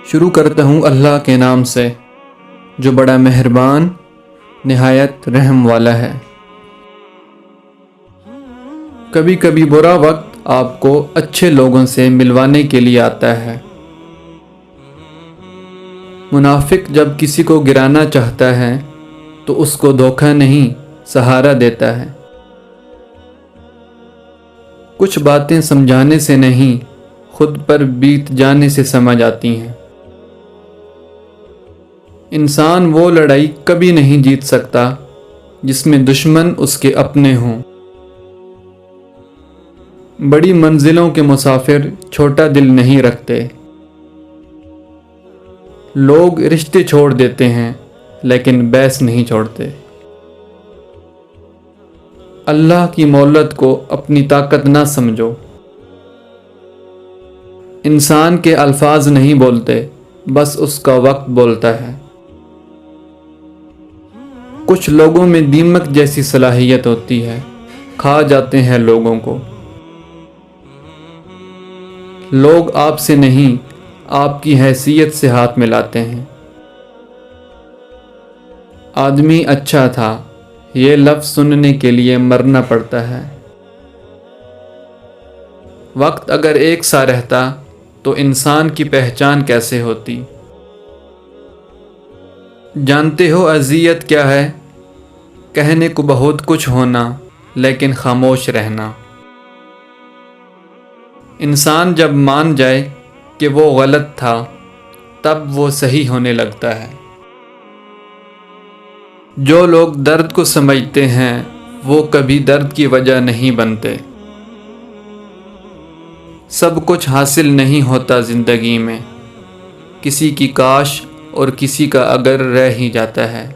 شروع کرتا ہوں اللہ کے نام سے جو بڑا مہربان نہایت رحم والا ہے۔ کبھی کبھی برا وقت آپ کو اچھے لوگوں سے ملوانے کے لیے آتا ہے۔ منافق جب کسی کو گرانا چاہتا ہے تو اس کو دھوکہ نہیں سہارا دیتا ہے۔ کچھ باتیں سمجھانے سے نہیں خود پر بیت جانے سے سمجھ آتی ہیں۔ انسان وہ لڑائی کبھی نہیں جیت سکتا جس میں دشمن اس کے اپنے ہوں۔ بڑی منزلوں کے مسافر چھوٹا دل نہیں رکھتے۔ لوگ رشتے چھوڑ دیتے ہیں لیکن بیس نہیں چھوڑتے۔ اللہ کی مہلت کو اپنی طاقت نہ سمجھو۔ انسان کے الفاظ نہیں بولتے، بس اس کا وقت بولتا ہے۔ کچھ لوگوں میں دیمک جیسی صلاحیت ہوتی ہے، کھا جاتے ہیں لوگوں کو۔ لوگ آپ سے نہیں آپ کی حیثیت سے ہاتھ ملاتے ہیں۔ آدمی اچھا تھا یہ لفظ سننے کے لیے مرنا پڑتا ہے۔ وقت اگر ایک سا رہتا تو انسان کی پہچان کیسے ہوتی؟ جانتے ہو اذیت کیا ہے؟ کہنے کو بہت کچھ ہونا لیکن خاموش رہنا۔ انسان جب مان جائے کہ وہ غلط تھا تب وہ صحیح ہونے لگتا ہے۔ جو لوگ درد کو سمجھتے ہیں وہ کبھی درد کی وجہ نہیں بنتے۔ سب کچھ حاصل نہیں ہوتا زندگی میں، کسی کی کاش اور کسی کا اگر رہ ہی جاتا ہے۔